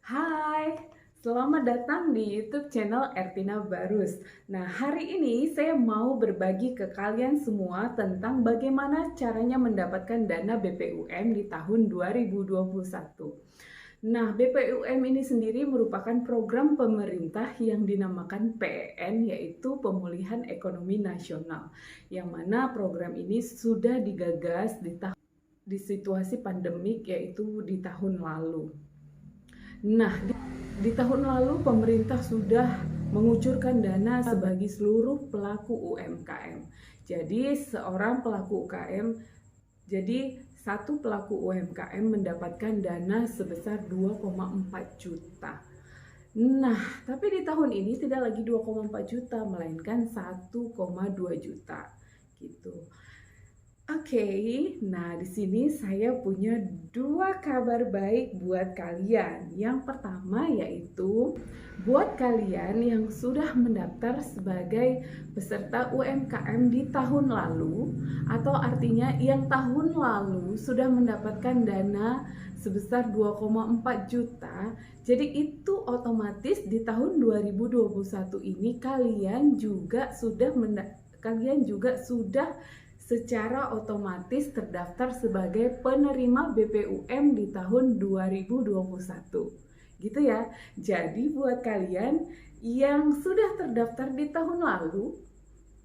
Hai, selamat datang di YouTube channel Ertina Barus. Nah, hari ini saya mau berbagi ke kalian semua tentang bagaimana caranya mendapatkan dana BPUM di tahun 2021. Nah, BPUM ini sendiri merupakan program pemerintah yang dinamakan PEN, yaitu Pemulihan Ekonomi Nasional, yang mana program ini sudah digagas di situasi pandemik, yaitu di tahun lalu. Nah, di tahun lalu pemerintah sudah mengucurkan dana bagi seluruh pelaku UMKM. Jadi satu pelaku UMKM mendapatkan dana sebesar 2,4 juta. Nah, tapi di tahun ini tidak lagi 2,4 juta, melainkan 1,2 juta gitu. Oke, nah di sini saya punya dua kabar baik buat kalian. Yang pertama yaitu buat kalian yang sudah mendaftar sebagai peserta UMKM di tahun lalu, atau artinya yang tahun lalu sudah mendapatkan dana sebesar 2,4 juta. Jadi itu otomatis di tahun 2021 ini kalian juga sudah secara otomatis terdaftar sebagai penerima BPUM di tahun 2021. Gitu ya. Jadi buat kalian yang sudah terdaftar di tahun lalu,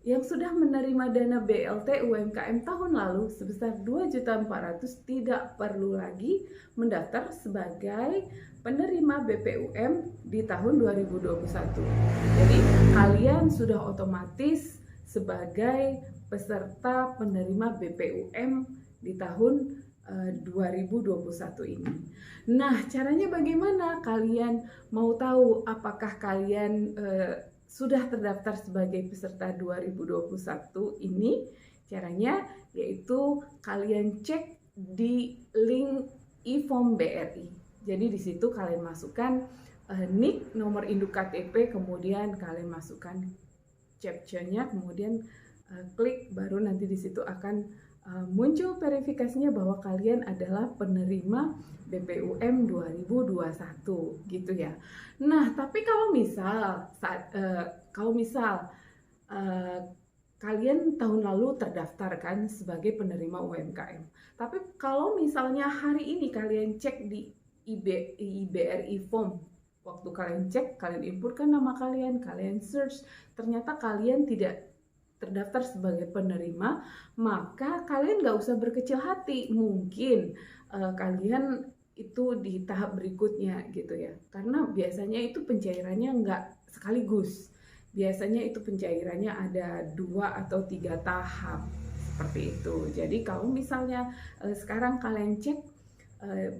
yang sudah menerima dana BLT UMKM tahun lalu sebesar 2.400.000 tidak perlu lagi mendaftar sebagai penerima BPUM di tahun 2021. Jadi kalian sudah otomatis sebagai peserta penerima BPUM di tahun 2021 ini. Nah, caranya bagaimana? Kalian mau tahu apakah kalian sudah terdaftar sebagai peserta 2021 ini? Caranya yaitu kalian cek di link e-form BRI. Jadi di situ kalian masukkan NIK, nomor induk KTP, kemudian kalian masukkan captcha-nya, kemudian klik, baru nanti di situ akan muncul verifikasinya bahwa kalian adalah penerima BPUM 2021 gitu ya. Nah, tapi kalau misal kalian tahun lalu terdaftar kan sebagai penerima UMKM. Tapi kalau misalnya hari ini kalian cek di IBRI form, waktu kalian cek, kalian inputkan nama kalian, kalian search, ternyata kalian tidak terdaftar sebagai penerima, maka kalian nggak usah berkecil hati. Mungkin kalian itu di tahap berikutnya gitu ya, karena biasanya itu pencairannya nggak sekaligus. Biasanya itu pencairannya ada 2 atau 3 tahap seperti itu. Jadi kalau misalnya sekarang kalian cek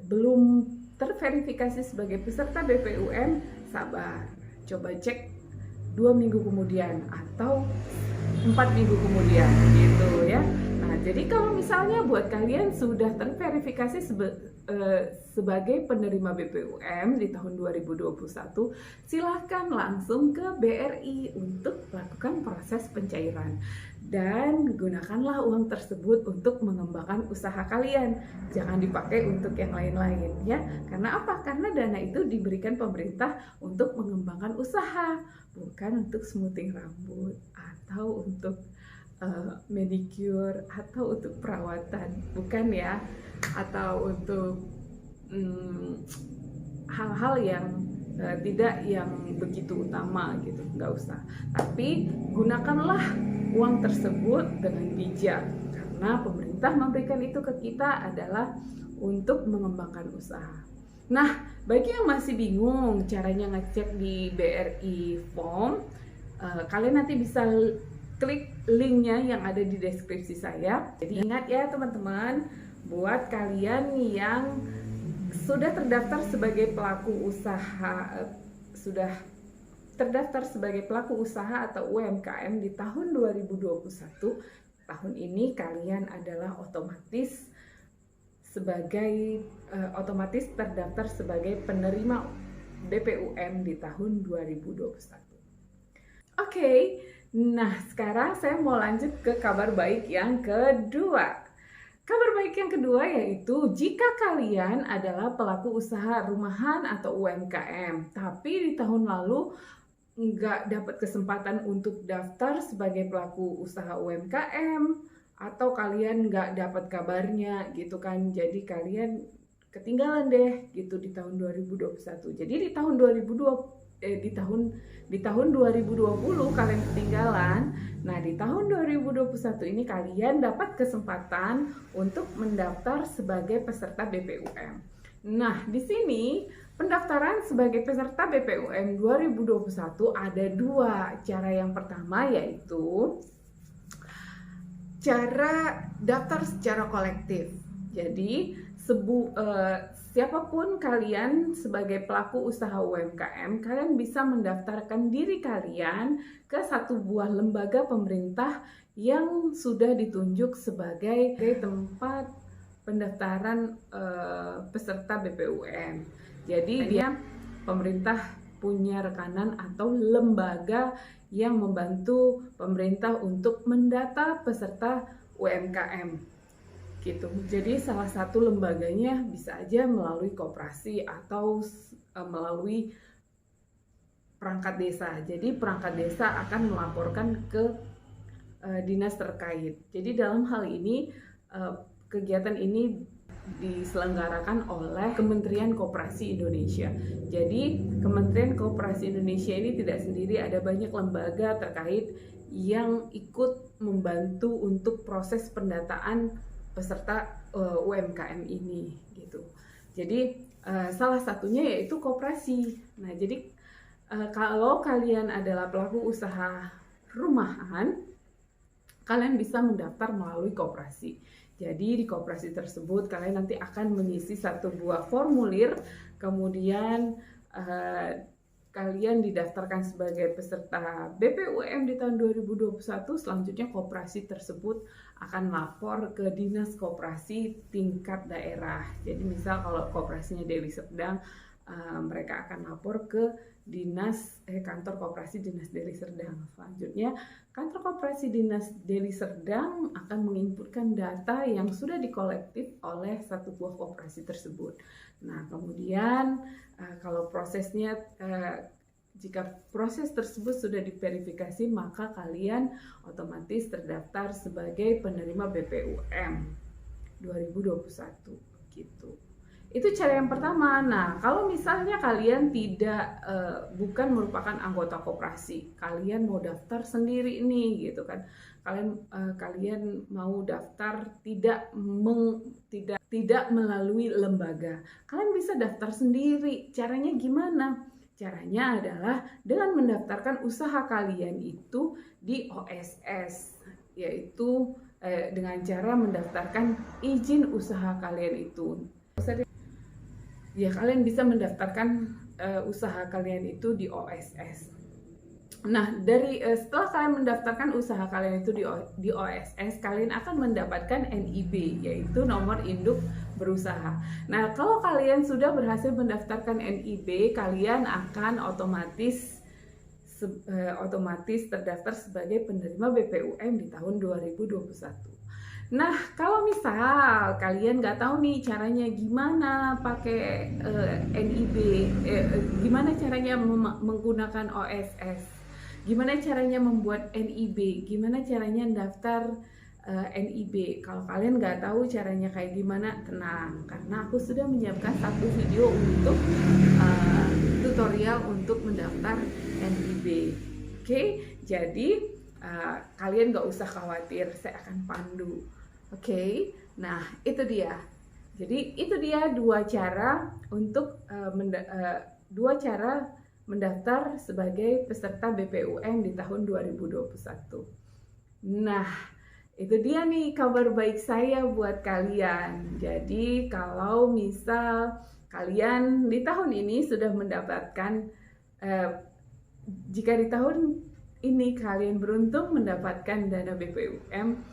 belum terverifikasi sebagai peserta BPUM, sabar, coba cek 2 minggu kemudian atau 4 minggu kemudian gitu ya. Nah, jadi kalau misalnya buat kalian sudah terverifikasi sebagai penerima BPUM di tahun 2021, silahkan langsung ke BRI untuk melakukan proses pencairan. Dan gunakanlah uang tersebut untuk mengembangkan usaha kalian. Jangan dipakai untuk yang lain-lain ya. Karena apa? Karena dana itu diberikan pemerintah untuk mengembangkan usaha, bukan untuk smoothing rambut atau untuk manicure atau untuk perawatan, bukan ya, atau untuk hal-hal yang tidak yang begitu utama gitu, nggak usah. Tapi gunakanlah uang tersebut dengan bijak, karena pemerintah memberikan itu ke kita adalah untuk mengembangkan usaha. Nah, bagi yang masih bingung caranya ngecek di BRI form, kalian nanti bisa klik linknya yang ada di deskripsi saya. Jadi ingat ya teman-teman, buat kalian yang sudah terdaftar sebagai pelaku usaha, atau UMKM di tahun 2021, tahun ini kalian adalah otomatis terdaftar sebagai penerima BPUM di tahun 2021. Oke, nah sekarang saya mau lanjut ke kabar baik yang kedua. Kabar baik yang kedua yaitu jika kalian adalah pelaku usaha rumahan atau UMKM, tapi di tahun lalu nggak dapat kesempatan untuk daftar sebagai pelaku usaha UMKM, atau kalian nggak dapat kabarnya gitu kan, jadi kalian ketinggalan deh gitu di tahun 2021. Jadi di tahun 2020 kalian ketinggalan. Nah, di tahun 2021 ini kalian dapat kesempatan untuk mendaftar sebagai peserta BPUM. Nah, di sini pendaftaran sebagai peserta BPUM 2021 ada dua cara. Yang pertama yaitu cara daftar secara kolektif. Jadi siapapun kalian sebagai pelaku usaha UMKM, kalian bisa mendaftarkan diri kalian ke satu buah lembaga pemerintah yang sudah ditunjuk sebagai tempat pendaftaran peserta BPUM. Jadi dia pemerintah punya rekanan atau lembaga yang membantu pemerintah untuk mendata peserta UMKM. Gitu. Jadi salah satu lembaganya bisa aja melalui koperasi atau melalui perangkat desa. Jadi perangkat desa akan melaporkan ke dinas terkait. Jadi dalam hal ini kegiatan ini diselenggarakan oleh Kementerian Koperasi Indonesia. Jadi Kementerian Koperasi Indonesia ini tidak sendiri, ada banyak lembaga terkait yang ikut membantu untuk proses pendataan peserta UMKM ini gitu. Jadi salah satunya yaitu koperasi. Nah, jadi kalau kalian adalah pelaku usaha rumahan, kalian bisa mendaftar melalui koperasi. Jadi di koperasi tersebut kalian nanti akan mengisi satu buah formulir, kemudian kalian didaftarkan sebagai peserta BPUM di tahun 2021. Selanjutnya koperasi tersebut akan lapor ke dinas koperasi tingkat daerah. Jadi misal kalau koperasinya Deli Serdang, mereka akan lapor ke kantor koperasi dinas Deli Serdang. Selanjutnya kantor koperasi dinas Deli Serdang akan menginputkan data yang sudah dikolektif oleh satu buah koperasi tersebut. Nah, kemudian kalau prosesnya jika proses tersebut sudah diverifikasi, maka kalian otomatis terdaftar sebagai penerima BPUM 2021 gitu. Itu cara yang pertama. Nah, kalau misalnya kalian bukan merupakan anggota koperasi, kalian mau daftar sendiri nih gitu kan. Kalian mau daftar tidak melalui lembaga. Kalian bisa daftar sendiri. Caranya gimana? Caranya adalah dengan mendaftarkan usaha kalian itu di OSS, yaitu dengan cara mendaftarkan izin usaha kalian itu. Ya, kalian bisa mendaftarkan usaha kalian itu di OSS. Nah, setelah kalian mendaftarkan usaha kalian itu di OSS, kalian akan mendapatkan NIB, yaitu nomor induk berusaha. Nah, kalau kalian sudah berhasil mendaftarkan NIB, kalian akan otomatis terdaftar sebagai penerima BPUM di tahun 2021. Nah, kalau misal kalian nggak tahu nih caranya gimana pakai NIB, gimana caranya menggunakan OSS, gimana caranya membuat NIB, gimana caranya daftar NIB. Kalau kalian nggak tahu caranya kayak gimana, tenang, karena aku sudah menyiapkan satu video untuk tutorial untuk mendaftar NIB. Oke, jadi kalian nggak usah khawatir, saya akan pandu. Oke, nah itu dia. Jadi itu dia dua cara untuk mendaftar sebagai peserta BPUM di tahun 2021. Nah, itu dia nih kabar baik saya buat kalian. Jadi kalau misal kalian di tahun ini sudah mendapatkan, jika di tahun ini kalian beruntung mendapatkan dana BPUM,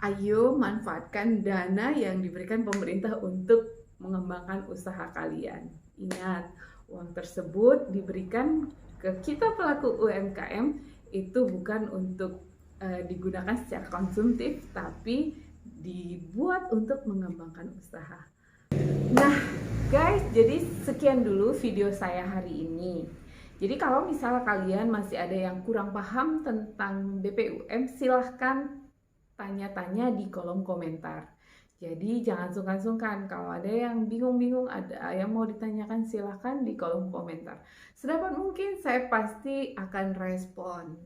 ayo manfaatkan dana yang diberikan pemerintah untuk mengembangkan usaha kalian. Ingat, uang tersebut diberikan ke kita pelaku UMKM itu bukan untuk digunakan secara konsumtif, tapi dibuat untuk mengembangkan usaha. Nah guys, jadi sekian dulu video saya hari ini. Jadi kalau misalnya kalian masih ada yang kurang paham tentang BPUM, silahkan tanya-tanya di kolom komentar. Jadi jangan sungkan-sungkan, kalau ada yang bingung-bingung, ada yang mau ditanyakan, silahkan di kolom komentar. Sedapat mungkin saya pasti akan respon.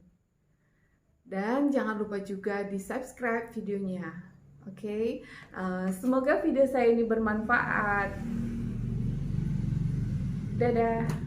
Dan jangan lupa juga di subscribe videonya. Oke, semoga video saya ini bermanfaat. Dadah.